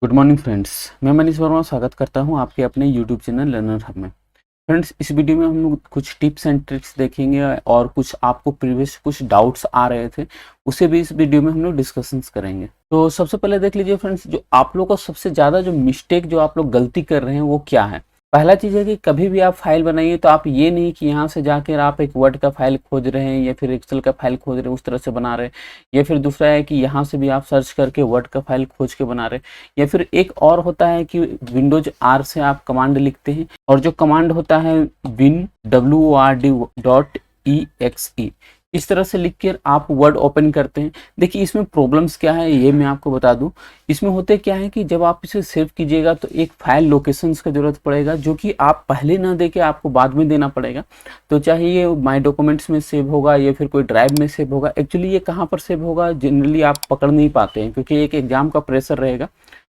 Good morning friends. मैं मनीष वर्मा स्वागत करता हूं आपके अपने यूट्यूब चैनल लर्नर हब में। फ्रेंड्स, इस वीडियो में हम लोग कुछ टिप्स एंड ट्रिक्स देखेंगे और कुछ आपको प्रीवियस कुछ डाउट्स आ रहे थे उसे भी इस वीडियो में हम लोग डिस्कशंस करेंगे। तो सबसे पहले देख लीजिए फ्रेंड्स, जो आप लोग का सबसे ज़्यादा जो मिस्टेक जो आप लोग गलती कर रहे हैं वो क्या है। पहला चीज़ है कि कभी भी आप फाइल बनाइए तो आप ये नहीं कि यहाँ से जाकर आप एक वर्ड का फाइल खोज रहे हैं या फिर एक्सेल का फाइल खोज रहे हैं उस तरह से बना रहे हैं, या फिर दूसरा है कि यहाँ से भी आप सर्च करके वर्ड का फाइल खोज के बना रहे हैं, या फिर एक और होता है कि विंडोज आर से आप कमांड लिखते हैं और जो कमांड होता है word.exe, इस तरह से लिख कर आप वर्ड ओपन करते हैं। देखिए इसमें प्रॉब्लम्स क्या है ये मैं आपको बता दूं। इसमें होते क्या है कि जब आप इसे सेव कीजिएगा तो एक फाइल लोकेशंस का जरूरत पड़ेगा जो कि आप पहले ना देके आपको बाद में देना पड़ेगा। तो चाहे ये माई डॉक्यूमेंट्स में सेव होगा या फिर कोई ड्राइव में सेव होगा, एक्चुअली ये कहाँ पर सेव होगा जनरली आप पकड़ नहीं पाते हैं क्योंकि एक एग्जाम का प्रेशर रहेगा,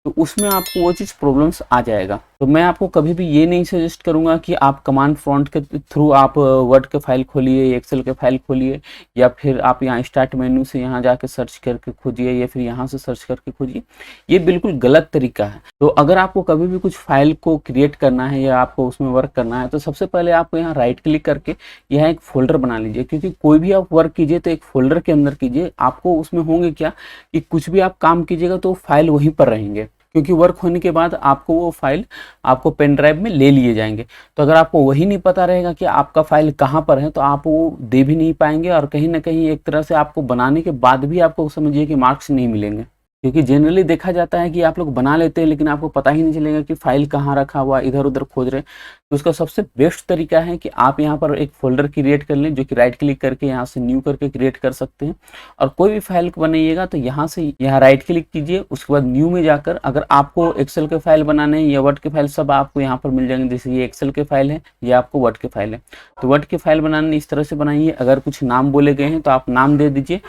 तो उसमें आपको वो चीज़ प्रॉब्लम्स आ जाएगा। तो मैं आपको कभी भी ये नहीं सजेस्ट करूंगा कि आप कमांड प्रॉम्प्ट के थ्रू आप वर्ड के फाइल खोलिए, एक्सेल के फाइल खोलिए, या फिर आप यहाँ स्टार्ट मेन्यू से यहाँ जाके सर्च करके खोजिए या फिर यहाँ से सर्च करके खोजिए। ये बिल्कुल गलत तरीका है। तो अगर आपको कभी भी कुछ फाइल को क्रिएट करना है या आपको उसमें वर्क करना है तो सबसे पहले आपको यहाँ राइट क्लिक करके यहाँ एक फोल्डर बना लीजिए, क्योंकि कोई भी आप वर्क कीजिए तो एक फोल्डर के अंदर कीजिए। आपको उसमें होंगे क्या कि कुछ भी आप काम कीजिएगा तो फाइल वहीं पर रहेंगे, क्योंकि वर्क होने के बाद आपको वो फाइल आपको पेन ड्राइव में ले लिए जाएंगे। तो अगर आपको वही नहीं पता रहेगा कि आपका फाइल कहाँ पर है तो आप वो दे भी नहीं पाएंगे और कहीं ना कहीं एक तरह से आपको बनाने के बाद भी आपको समझिए कि मार्क्स नहीं मिलेंगे। क्योंकि जनरली देखा जाता है कि आप लोग बना लेते हैं लेकिन आपको पता ही नहीं चलेगा कि फाइल कहाँ रखा हुआ, इधर उधर खोज रहे हैं। तो उसका सबसे बेस्ट तरीका है कि आप यहाँ पर एक फोल्डर क्रिएट कर लें, जो कि राइट क्लिक करके यहाँ से न्यू करके क्रिएट कर सकते हैं। और कोई भी फाइल बनाइएगा तो यहाँ से यहाँ राइट क्लिक कीजिए, उसके बाद न्यू में जाकर अगर आपको एक्सेल के फाइल बनाने हैं या वर्ड के फाइल सब आपको यहाँ पर मिल जाएंगे। जैसे ये एक्सेल के फाइल है, ये आपको वर्ड के फाइल है, तो वर्ड के फाइल बनाने इस तरह से बनाइए। अगर कुछ नाम बोले गए हैं तो आप नाम दे दीजिए,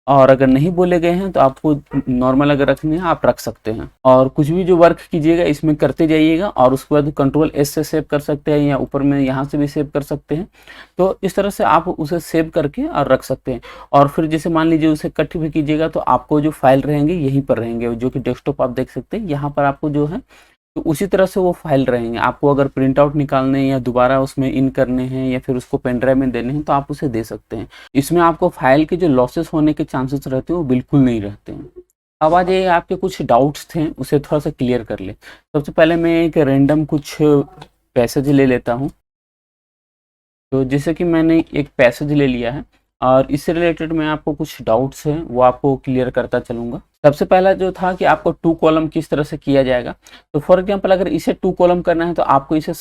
और अगर नहीं बोले गए हैं तो आपको नॉर्मल अगर रखने हैं आप रख सकते हैं। और कुछ भी जो वर्क कीजिएगा इसमें करते जाइएगा और उसके बाद कंट्रोल एस से सेव कर सकते हैं या ऊपर में यहाँ से भी सेव कर सकते हैं। तो इस तरह से आप उसे सेव करके और रख सकते हैं। और फिर जैसे मान लीजिए उसे कट भी कीजिएगा तो आपको जो फाइल रहेंगे यहीं पर रहेंगे, जो कि डेस्कटॉप आप देख सकते हैं यहाँ पर आपको जो है, तो उसी तरह से वो फाइल रहेंगे। आपको अगर प्रिंट आउट निकालने हैं या दोबारा उसमें इन करने हैं या फिर उसको पेन ड्राइव में देने हैं तो आप उसे दे सकते हैं। इसमें आपको फाइल के जो लॉसेस होने के चांसेस रहते हैं वो बिल्कुल नहीं रहते हैं। अब आ जाइए, आपके कुछ डाउट्स थे उसे थोड़ा सा क्लियर कर ले। सबसे पहले मैं एक रैंडम कुछ पैसेज ले लेता हूँ। तो जैसे कि मैंने एक पैसेज ले लिया है और इससे रिलेटेड मैं आपको कुछ डाउट्स हैं वो आपको क्लियर करता चलूँगा। सबसे पहला जो था कि आपको 2 कॉलम किस तरह से किया जाएगा। तो फॉर एग्जांपल अगर इसे 2 कॉलम करना है तो आपको इसे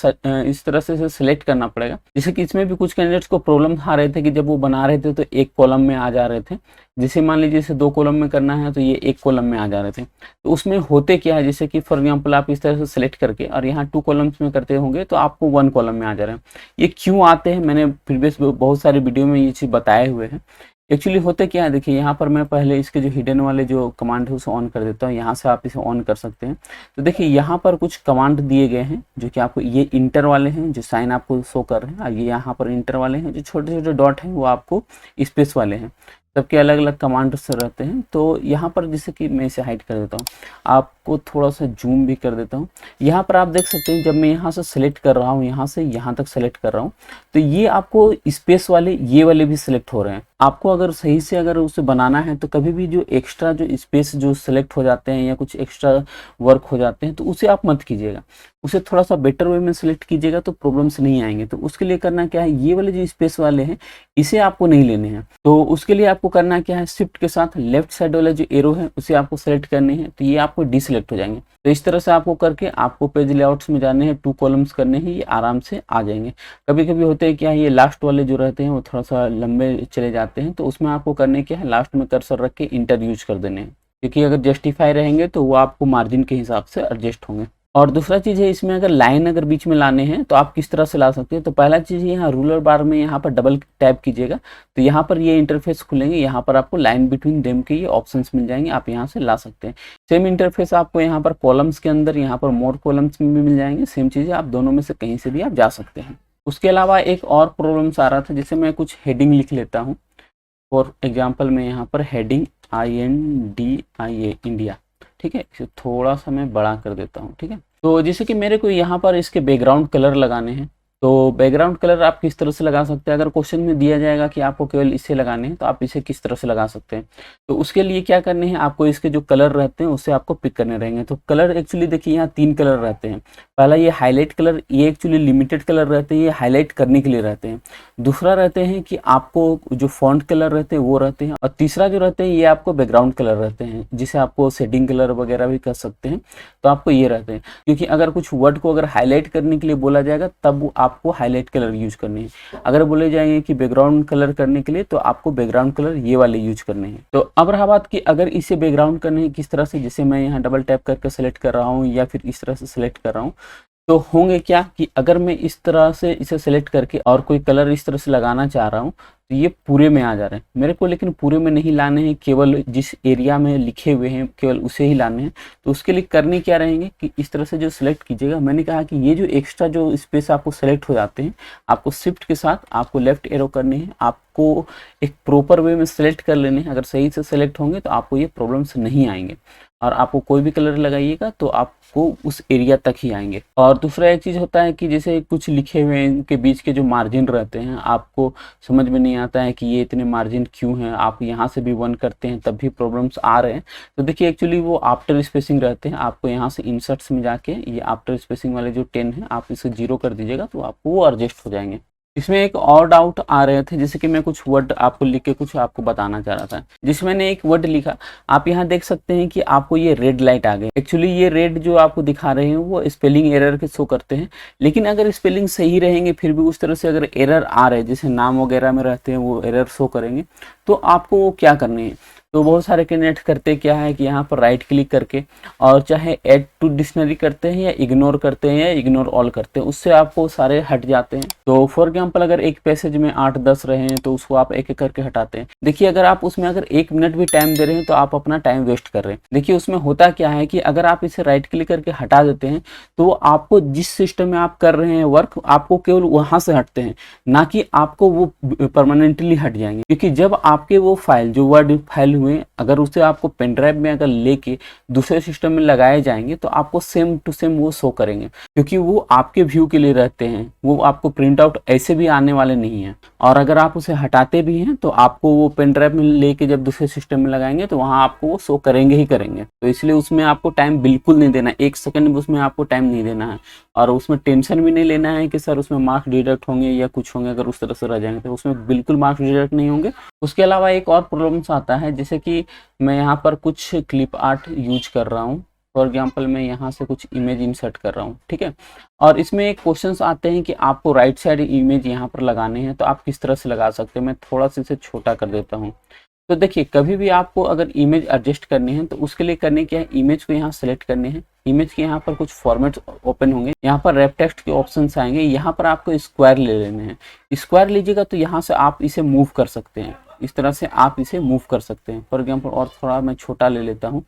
इस तरह से इसे सेलेक्ट करना पड़ेगा। जैसे कि इसमें भी कुछ कैंडिडेट्स को प्रॉब्लम आ रहे थे कि जब वो बना रहे थे तो एक कॉलम में आ जा रहे थे। जैसे मान लीजिए इसे 2 कॉलम में करना है तो ये एक कॉलम में आ जा रहे थे। तो उसमें होते क्या है, जैसे कि फॉर एग्जाम्पल आप इस तरह से सेलेक्ट करके और यहाँ 2 कॉलम्स में करते होंगे तो आपको 1 कॉलम में आ जा रहे हैं। ये क्यों आते हैं, मैंने प्रीवियस बहुत सारे वीडियो में ये चीज़ बताए हुए हैं। एक्चुअली होते क्या है, देखिए यहाँ पर मैं पहले इसके जो हिडन वाले जो कमांड है उसे ऑन कर देता हूँ। यहाँ से आप इसे ऑन कर सकते हैं। तो देखिए यहाँ पर कुछ कमांड दिए गए हैं जो कि आपको, ये इंटर वाले हैं जो साइन आपको शो कर रहे हैं, और ये यहाँ पर इंटर वाले हैं जो छोटे छोटे डॉट हैं वो आपको स्पेस वाले हैं। सबके अलग अलग कमांड्स रहते हैं। तो यहाँ पर जैसे कि मैं इसे हाइड कर देता हूँ, आपको थोड़ा सा जूम भी कर देता हूँ। यहाँ पर आप देख सकते हैं जब मैं यहाँ से सेलेक्ट कर रहा हूँ, यहाँ से यहाँ तक सेलेक्ट कर रहा हूँ, तो ये आपको स्पेस वाले ये वाले भी सिलेक्ट हो रहे हैं। आपको अगर सही से अगर उसे बनाना है तो कभी भी जो एक्स्ट्रा जो स्पेस जो सिलेक्ट हो जाते हैं या कुछ एक्स्ट्रा वर्क हो जाते हैं तो उसे आप मत कीजिएगा, उसे थोड़ा सा बेटर वे में सिलेक्ट कीजिएगा तो प्रॉब्लम्स नहीं आएंगे। तो उसके लिए करना क्या है, ये वाले जो स्पेस वाले हैं इसे आपको नहीं लेने हैं। तो उसके लिए आपको करना क्या है, शिफ्ट के साथ लेफ्ट साइड वाला जो एरो है उसे आपको सेलेक्ट करनी है, तो ये आपको डिसलेक्ट हो जाएंगे। तो इस तरह से आपको करके आपको पेज लेआउट्स में जाने हैं, 2 कॉलम्स करने हैं, ये आराम से आ जाएंगे। कभी कभी होते हैं क्या है, ये लास्ट वाले जो रहते हैं वो थोड़ा सा लंबे चले जाते हैं, तो उसमें आपको करने क्या है, लास्ट में कर्सर रख के इंटर यूज कर देने हैं, क्योंकि अगर जस्टिफाई रहेंगे तो वो आपको मार्जिन के हिसाब से एडजस्ट होंगे। और दूसरा चीज़ है, इसमें अगर लाइन अगर बीच में लाने हैं तो आप किस तरह से ला सकते हैं। तो पहला चीज़ यहाँ रूलर बार में यहाँ पर डबल टैप कीजिएगा तो यहाँ पर ये इंटरफेस खुलेंगे, यहाँ पर आपको लाइन बिटवीन देम के ये ऑप्शंस मिल जाएंगे, आप यहाँ से ला सकते हैं। सेम इंटरफेस आपको यहाँ पर कॉलम्स के अंदर यहाँ पर मोर कॉलम्स में भी मिल जाएंगे। सेम चीज़ें आप दोनों में से कहीं से भी आप जा सकते हैं। उसके अलावा एक और प्रॉब्लम्स आ रहा था, जैसे मैं कुछ हेडिंग लिख लेता हूँ। फॉर एग्जाम्पल मैं यहाँ पर हेडिंग INDIA इंडिया, ठीक है, इसे थोड़ा सा मैं बड़ा कर देता हूँ। ठीक है, तो जैसे कि मेरे को यहाँ पर इसके बैकग्राउंड कलर लगाने हैं, तो बैकग्राउंड कलर आप किस तरह से लगा सकते हैं। अगर क्वेश्चन में दिया जाएगा कि आपको केवल इसे लगाने हैं तो आप इसे किस तरह से लगा सकते हैं। तो उसके लिए क्या करने हैं, आपको इसके जो कलर रहते हैं उससे आपको पिक करने रहेंगे। तो कलर एक्चुअली देखिए यहाँ 3 कलर रहते हैं। पहला ये हाईलाइट कलर, ये एक्चुअली लिमिटेड कलर रहते हैं, ये हाईलाइट करने के लिए रहते हैं। दूसरा रहते हैं कि आपको जो फॉन्ट कलर रहते हैं वो रहते हैं, और तीसरा जो रहते हैं ये आपको बैकग्राउंड कलर रहते हैं, जिसे आपको शेडिंग कलर वगैरह भी कर सकते हैं। तो आपको ये रहते हैं, क्योंकि अगर कुछ वर्ड को अगर हाईलाइट करने के लिए बोला जाएगा तब आपको हाईलाइट कलर यूज करने हैं। अगर बोले जाएंगे कि बैकग्राउंड कलर करने के लिए तो आपको बैकग्राउंड कलर ये वाले यूज करने हैं। तो अब रहा बात कि अगर इसे बैकग्राउंड करने हैं किस तरह से, जैसे मैं यहाँ डबल टैप करके सेलेक्ट कर रहा हूँ या फिर इस तरह से सेलेक्ट कर रहा हूँ, तो होंगे क्या कि अगर मैं इस तरह से इसे सेलेक्ट करके और कोई कलर इस तरह से लगाना चाह रहा हूँ तो ये पूरे में आ जा रहे हैं मेरे को, लेकिन पूरे में नहीं लाने हैं, केवल जिस एरिया में लिखे हुए हैं केवल उसे ही लाने हैं। तो उसके लिए करने क्या रहेंगे कि इस तरह से जो सिलेक्ट कीजिएगा, मैंने कहा कि ये जो एक्स्ट्रा जो स्पेस आपको सेलेक्ट हो जाते हैं, आपको शिफ्ट के साथ आपको लेफ्ट एरो करनी है, आपको एक प्रॉपर वे में सेलेक्ट कर लेने हैं। अगर सही से सेलेक्ट होंगे तो आपको ये प्रॉब्लम्स नहीं आएंगे, और आपको कोई भी कलर लगाइएगा तो आपको उस एरिया तक ही आएंगे। और दूसरा एक चीज़ होता है कि जैसे कुछ लिखे हुए हैं इनके बीच के जो मार्जिन रहते हैं, आपको समझ में नहीं आता है कि ये इतने मार्जिन क्यों हैं, आप यहाँ से भी वन करते हैं तब भी प्रॉब्लम्स आ रहे हैं। तो देखिए एक्चुअली वो आफ्टर स्पेसिंग रहते हैं, आपको यहाँ से इंसर्ट्स में जाके ये आफ्टर स्पेसिंग वाले जो 10 है आप इसे 0 कर दीजिएगा तो आपको वो एडजस्ट हो जाएंगे। इसमें एक और डाउट आ रहे थे, जैसे कि मैं कुछ वर्ड आपको लिख के कुछ आपको बताना चाह रहा था, जिसमें मैंने एक वर्ड लिखा, आप यहाँ देख सकते हैं कि आपको ये रेड लाइट आ गई। एक्चुअली ये रेड जो आपको दिखा रहे हैं वो स्पेलिंग एरर के शो करते हैं, लेकिन अगर स्पेलिंग सही रहेंगे फिर भी उस तरह से अगर एरर आ रहे हैं, जैसे नाम वगैरह में रहते हैं वो एरर शो करेंगे, तो आपको वो क्या करने हैं। तो बहुत सारे कैंडिडेट करते क्या है कि यहाँ पर राइट क्लिक करके और चाहे ऐड टू डिक्शनरी करते हैं या इग्नोर करते हैं या इग्नोर ऑल करते हैं, उससे आपको सारे हट जाते हैं। तो फॉर एग्जांपल अगर एक पैसेज में 8-10 रहे हैं तो उसको आप एक एक करके हटाते हैं। देखिए अगर आप उसमें अगर 1 मिनट भी टाइम दे रहे हैं तो आप अपना टाइम वेस्ट कर रहे हैं। देखिए उसमें होता क्या है कि अगर आप इसे राइट क्लिक करके हटा देते हैं तो आपको जिस सिस्टम में आप कर रहे हैं वर्क, आपको केवल वहां से हटते हैं, ना कि आपको वो परमानेंटली हट जाएंगे। क्योंकि जब आपके वो फाइल जो वर्ड फाइल हुए अगर उसे आपको पेन ड्राइव में अगर लेके दूसरे सिस्टम में लगाए जाएंगे तो आपको सेम टू सेम वो शो करेंगे, क्योंकि वो आपके व्यू के लिए रहते हैं, वो आपको प्रिंट आउट ऐसे भी आने वाले नहीं है। और अगर आप उसे हटाते भी हैं तो आपको वो पेन ड्राइव में लेके जब दूसरे सिस्टम में लगाएंगे तो वहां आपको वो शो करेंगे ही करेंगे। तो इसलिए उसमें आपको टाइम बिल्कुल नहीं देना, 1 सेकंड भी उसमें आपको टाइम नहीं देना है, और उसमें टेंशन भी नहीं लेना है कि सर उसमें मार्क्स डिडक्ट होंगे या कुछ होंगे। अगर उस तरह से रह जाएंगे तो उसमें बिल्कुल मार्क्स डिडक्ट नहीं होंगे। उसके अलावा एक और प्रॉब्लम्स आता है, जैसे कि मैं यहाँ पर कुछ क्लिप आर्ट यूज कर रहा हूँ। फॉर एग्जाम्पल मैं यहाँ से कुछ इमेज इंसर्ट कर रहा हूँ, ठीक है, और इसमें एक क्वेश्चंस आते हैं कि आपको राइट साइड इमेज यहाँ पर लगाने हैं, तो आप किस तरह से लगा सकते हैं। मैं थोड़ा सा इसे छोटा कर देता हूँ। तो देखिए कभी भी आपको अगर इमेज एडजस्ट करनी है तो उसके लिए करने क्या है, इमेज को यहाँ सेलेक्ट करने हैं, इमेज के यहाँ पर कुछ फॉर्मेट्स ओपन होंगे, यहाँ पर रैप टेक्स्ट के ऑप्शंस आएंगे, यहाँ पर आपको स्क्वायर ले लेने हैं। स्क्वायर लीजिएगा तो यहाँ से आप इसे मूव कर सकते हैं, इस तरह से आप इसे मूव कर सकते हैं। फॉर एग्जाम्पल और थोड़ा मैं छोटा ले लेता हूँ,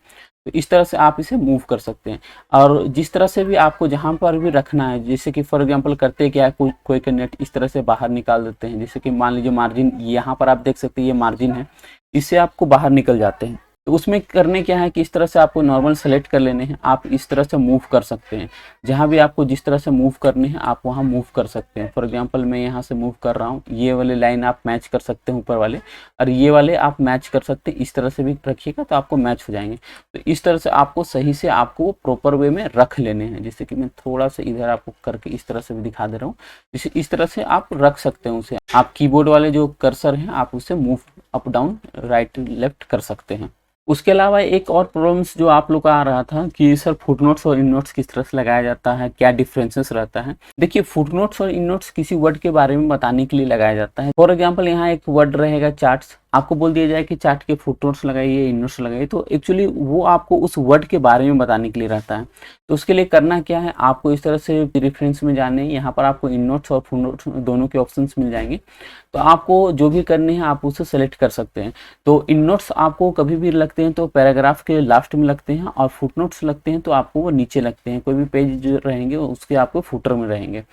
तो इस तरह से आप इसे मूव कर सकते हैं। और जिस तरह से भी आपको जहाँ पर भी रखना है, जैसे कि फॉर एग्जांपल करते क्या है, कोई कैंडिडेट इस तरह से बाहर निकाल देते हैं, जैसे कि मान लीजिए मार्जिन यहाँ पर आप देख सकते हैं ये मार्जिन है, इससे आपको बाहर निकल जाते हैं। तो उसमें करने क्या है कि इस तरह से आपको नॉर्मल सेलेक्ट कर लेने हैं, आप इस तरह से मूव कर सकते हैं, जहाँ भी आपको जिस तरह से मूव करने हैं आप वहाँ मूव कर सकते हैं। फॉर एग्जांपल मैं यहाँ से मूव कर रहा हूँ, ये वाले लाइन आप मैच कर सकते हैं ऊपर वाले, और ये वाले आप मैच कर सकते हैं, इस तरह से भी रखिएगा तो आपको मैच हो जाएंगे। तो इस तरह से आपको सही से आपको प्रॉपर वे में रख लेने हैं। जैसे कि मैं थोड़ा सा इधर आपको करके इस तरह से भी दिखा दे रहा हूँ, जैसे इस तरह से आप रख सकते हैं उसे। आप कीबोर्ड वाले जो कर्सर हैं आप उसे move up down right left कर सकते हैं। उसके अलावा एक और प्रॉब्लम्स जो आप लोग का आ रहा था कि सर फुटनोट्स और इननोट्स किस तरह से लगाया जाता है, क्या डिफरेंसेस रहता है। देखिए फुटनोट्स और इननोट्स किसी वर्ड के बारे में बताने के लिए लगाया जाता है। फॉर एग्जांपल यहाँ एक वर्ड रहेगा चार्ट्स, आपको बोल दिया जाए कि चार्ट के फुटनोट्स लगाइए, इननोट्स लगाइए, तो एक्चुअली वो आपको उस वर्ड के बारे में बताने के लिए रहता है। तो उसके लिए करना क्या है, आपको इस तरह से रेफरेंस में जाने, यहाँ पर आपको इननोट्स और फुटनोट्स दोनों के ऑप्शंस मिल जाएंगे। तो आपको जो भी करने हैं आप उसे सेलेक्ट कर सकते हैं। तो इननोट्स आपको कभी भी लगते हैं तो पैराग्राफ के लास्ट में लगते हैं, और फुटनोट्स लगते हैं तो आपको वो नीचे लगते हैं, कोई भी पेज जो रहेंगे उसके आपको फुटर में रहेंगे।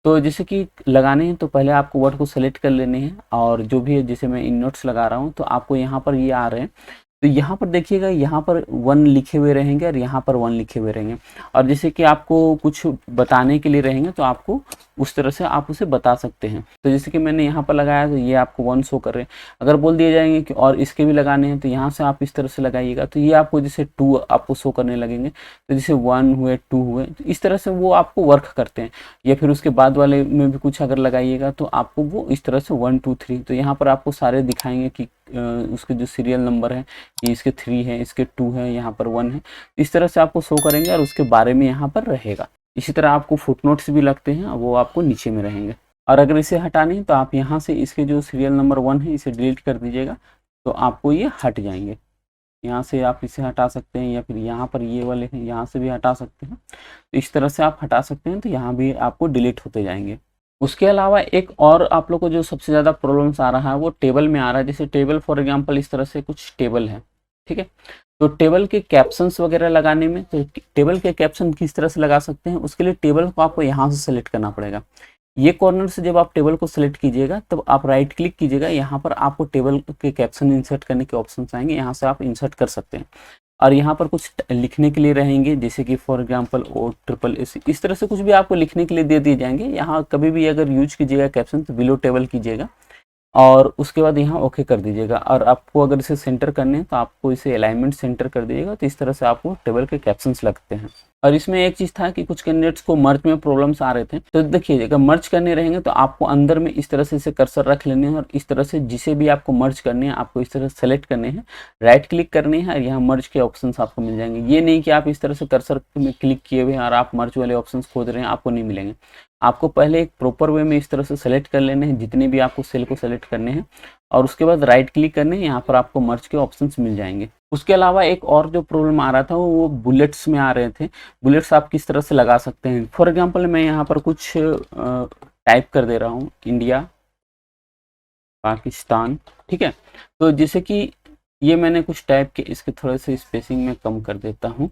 तो जैसे कि लगाने हैं तो पहले आपको वर्ड को सेलेक्ट कर लेने हैं, और जो भी है जैसे मैं इन नोट्स लगा रहा हूँ तो आपको यहाँ पर ये आ रहे हैं। तो यहाँ पर देखिएगा, यहाँ पर 1 लिखे हुए रहेंगे और यहाँ पर 1 लिखे हुए रहेंगे, और जैसे कि आपको कुछ बताने के लिए रहेंगे तो आपको उस तरह से आप उसे बता सकते हैं। तो जैसे कि मैंने यहाँ पर लगाया तो ये आपको 1 शो कर रहे हैं। अगर बोल दिए जाएंगे कि और इसके भी लगाने हैं तो यहाँ से आप इस तरह से लगाइएगा, तो ये आपको जैसे 2 आपको शो करने लगेंगे। तो जैसे 1 हुए, 2 हुए, तो इस तरह से वो आपको वर्क करते हैं। या फिर उसके बाद वाले में भी कुछ अगर लगाइएगा तो आपको वो इस तरह से 1 2 3, तो यहाँ पर आपको सारे दिखाएंगे कि उसके जो सीरियल नंबर है, ये इसके 3 है, इसके 2 है, यहाँ पर 1 है। इस तरह से आपको शो करेंगे और उसके बारे में यहाँ पर रहेगा। इसी तरह आपको फुटनोट्स भी लगते हैं, वो आपको नीचे में रहेंगे। और अगर इसे हटाने हैं तो आप यहाँ से इसके जो सीरियल नंबर 1 है इसे डिलीट कर दीजिएगा, तो आपको ये हट जाएंगे। यहाँ से आप इसे हटा सकते हैं, या फिर यहाँ पर ये वाले हैं यहाँ से भी हटा सकते हैं। तो इस तरह से आप हटा सकते हैं, तो यहाँ भी आपको डिलीट होते जाएंगे। उसके अलावा एक और आप लोग को जो सबसे ज़्यादा प्रॉब्लम्स आ रहा है वो टेबल में आ रहा है। जैसे टेबल फॉर एग्जांपल इस तरह से कुछ टेबल है, ठीक है। तो टेबल के कैप्शंस वगैरह लगाने में, तो टेबल के कैप्शन किस तरह से लगा सकते हैं, उसके लिए टेबल को आपको यहाँ से सेलेक्ट करना पड़ेगा। ये कॉर्नर से जब आप टेबल को सेलेक्ट कीजिएगा तब आप राइट क्लिक कीजिएगा, यहाँ पर आपको टेबल के कैप्शन इंसर्ट करने के ऑप्शन आएंगे, यहाँ से आप इंसर्ट कर सकते हैं। और यहाँ पर कुछ लिखने के लिए रहेंगे, जैसे कि फॉर एग्जांपल OSSS, इस तरह से कुछ भी आपको लिखने के लिए दे दिए जाएंगे। यहाँ कभी भी अगर यूज कीजिएगा कैप्शन तो बिलो टेबल कीजिएगा और उसके बाद यहाँ ओके कर दीजिएगा। और आपको अगर इसे सेंटर करने हैं तो आपको इसे अलाइनमेंट सेंटर कर दीजिएगा, तो इस तरह से आपको टेबल के कैप्शंस लगते हैं। और इसमें एक चीज़ था कि कुछ कैंडिडेट्स को मर्ज में प्रॉब्लम्स आ रहे थे, तो देखिए अगर मर्ज करने रहेंगे तो आपको अंदर में इस तरह से इसे कर्सर रख लेने हैं और इस तरह से जिसे भी आपको मर्ज करने हैं आपको इस तरह से सेलेक्ट करने हैं, राइट क्लिक करने हैं और यहाँ मर्ज के ऑप्शंस आपको मिल जाएंगे। ये नहीं कि आप इस तरह से कर्सर में क्लिक किए हुए हैं और आप मर्ज वाले ऑप्शंस खोज रहे हैं, आपको नहीं मिलेंगे। आपको पहले एक प्रॉपर वे में इस तरह से सेलेक्ट कर लेने हैं जितने भी आपको सेल को सेलेक्ट करने हैं, और उसके बाद राइट क्लिक करने हैं, यहाँ पर आपको मर्ज के ऑप्शंस मिल जाएंगे। उसके अलावा एक और जो प्रॉब्लम आ रहा था वो बुलेट्स में आ रहे थे। बुलेट्स आप किस तरह से लगा सकते हैं, फॉर एग्जांपल मैं यहाँ पर कुछ टाइप कर दे रहा हूँ, इंडिया पाकिस्तान, ठीक है। तो जैसे कि ये मैंने कुछ टाइप के, इसके थोड़े से स्पेसिंग में कम कर देता हूँ,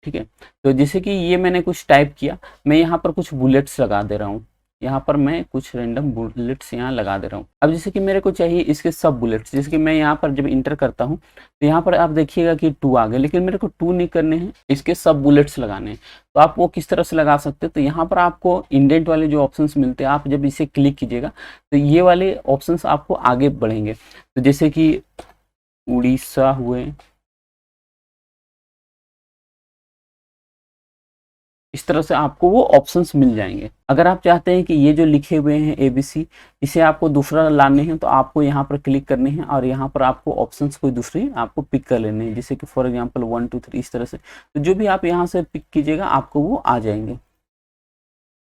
ठीक है। तो जैसे कि ये मैंने कुछ टाइप किया, मैं यहाँ पर कुछ बुलेट्स लगा दे रहा हूँ, यहाँ पर मैं कुछ रैंडम बुलेट्स यहाँ लगा दे रहा हूँ। अब जैसे कि मेरे को चाहिए इसके सब बुलेट्स, जैसे कि मैं यहाँ पर जब इंटर करता हूँ तो यहाँ पर आप देखिएगा कि 2 आ गए, लेकिन मेरे को 2 नहीं करने हैं, इसके सब बुलेट्स लगाने हैं। तो आप वो किस तरह से लगा सकते हैं, तो यहाँ पर आपको इंडेंट वाले जो ऑप्शंस मिलते हैं, आप जब इसे क्लिक कीजिएगा तो ये वाले ऑप्शंस आपको आगे बढ़ेंगे। तो जैसे कि उड़ीसा हुए, इस तरह से आपको वो ऑप्शंस मिल जाएंगे। अगर आप चाहते हैं कि ये जो लिखे हुए हैं ABC, इसे आपको दूसरा लाने हैं तो आपको यहाँ पर क्लिक करने हैं और यहाँ पर आपको ऑप्शंस कोई दूसरी आपको पिक कर लेने हैं, जैसे कि फॉर एग्जांपल 1 2 3 इस तरह से। तो जो भी आप यहाँ से पिक कीजिएगा आपको वो आ जाएंगे।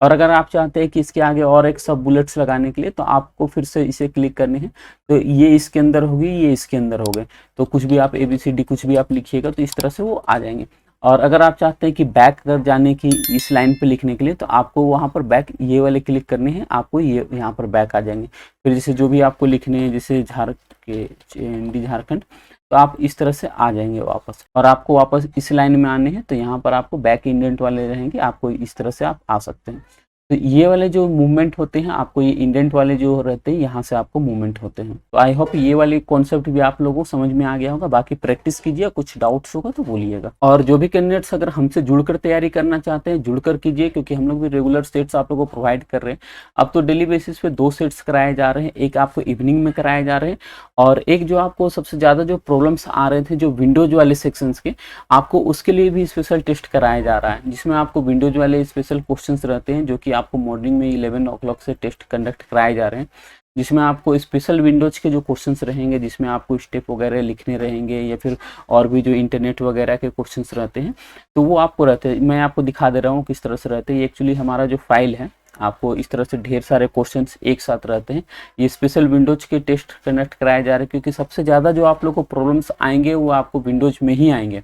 और अगर आप चाहते हैं कि इसके आगे और एक सब बुलेट्स लगाने के लिए तो आपको फिर से इसे क्लिक करने हैं, तो ये इसके अंदर होगी, ये इसके अंदर हो गए। तो कुछ भी आप ABCD कुछ भी आप लिखिएगा तो इस तरह से वो आ जाएंगे। और अगर आप चाहते हैं कि बैक कर जाने की इस लाइन पे लिखने के लिए तो आपको वहाँ पर बैक ये वाले क्लिक करने हैं, आपको ये यहाँ पर बैक आ जाएंगे। फिर जैसे जो भी आपको लिखने हैं, जैसे झारखंड, तो आप इस तरह से आ जाएंगे वापस। और आपको वापस इस लाइन में आने हैं तो यहाँ पर आपको बैक इंडेंट वाले रहेंगे, आपको इस तरह से आप आ सकते हैं। तो ये वाले जो मूवमेंट होते हैं आपको, ये इंडेंट वाले जो रहते हैं यहाँ से आपको मूवमेंट होते हैं। तो आई होप ये वाली कॉन्सेप्ट भी आप लोगों को समझ में आ गया होगा। बाकी प्रैक्टिस कीजिए, कुछ डाउट्स होगा तो बोलिएगा। और जो भी कैंडिडेट्स अगर हमसे जुड़कर तैयारी करना चाहते हैं जुड़कर कीजिए, क्योंकि हम लोग भी रेगुलर सेट्स आप लोगों को प्रोवाइड कर रहे हैं। अब तो डेली बेसिस पे 2 सेट्स कराए जा रहे हैं, एक आपको इवनिंग में कराए जा रहे हैं और एक जो आपको सबसे ज़्यादा जो प्रॉब्लम्स आ रहे थे जो विंडोज वाले सेक्शंस के, आपको उसके लिए भी स्पेशल टेस्ट कराया जा रहा है, जिसमें आपको विंडोज वाले स्पेशल क्वेश्चंस रहते हैं जो कि आपको मॉर्निंग में 11 o'clock से टेस्ट कंडक्ट कराए जा रहे हैं, जिसमें आपको स्पेशल विंडोज के जो क्वेश्चंस रहेंगे, जिसमें आपको स्टेप वगैरह लिखने रहेंगे या फिर और भी जो इंटरनेट वगैरह के क्वेश्चंस रहते हैं, तो वो आपको रहते हैं। मैं आपको दिखा दे रहा हूँ किस तरह से रहते हैं। ये एक्चुअली हमारा जो फाइल है, आपको इस तरह से ढेर सारे क्वेश्चंस एक साथ रहते हैं। ये स्पेशल विंडोज के टेस्ट कंडक्ट कराए जा रहे हैं, क्योंकि सबसे ज़्यादा जो आप लोग को प्रॉब्लम्स आएंगे वो आपको विंडोज में ही आएंगे।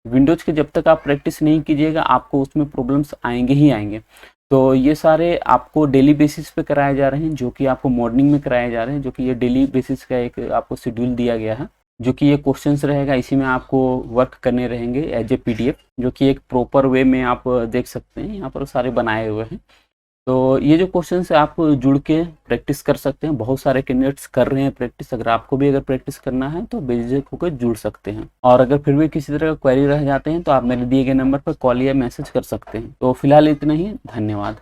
विंडोज के जब तक आप प्रैक्टिस नहीं कीजिएगा आपको उसमें प्रॉब्लम्स आएंगे ही आएंगे। तो ये सारे आपको डेली बेसिस पे कराए जा रहे हैं, जो कि आपको मॉर्निंग में कराए जा रहे हैं, जो कि ये डेली बेसिस का एक आपको शेड्यूल दिया गया है, जो कि ये क्वेश्चंस रहेगा, इसी में आपको वर्क करने रहेंगे एज ए PDF, जो कि एक प्रॉपर वे में आप देख सकते हैं यहाँ पर सारे बनाए हुए हैं। तो ये जो क्वेश्चन है आप जुड़ के प्रैक्टिस कर सकते हैं, बहुत सारे कैंडिडेट्स कर रहे हैं प्रैक्टिस। अगर आपको भी अगर प्रैक्टिस करना है तो बेझिझक होकर जुड़ सकते हैं। और अगर फिर भी किसी तरह का क्वेरी रह जाते हैं तो आप मेरे दिए गए नंबर पर कॉल या मैसेज कर सकते हैं। तो फिलहाल इतना ही, धन्यवाद।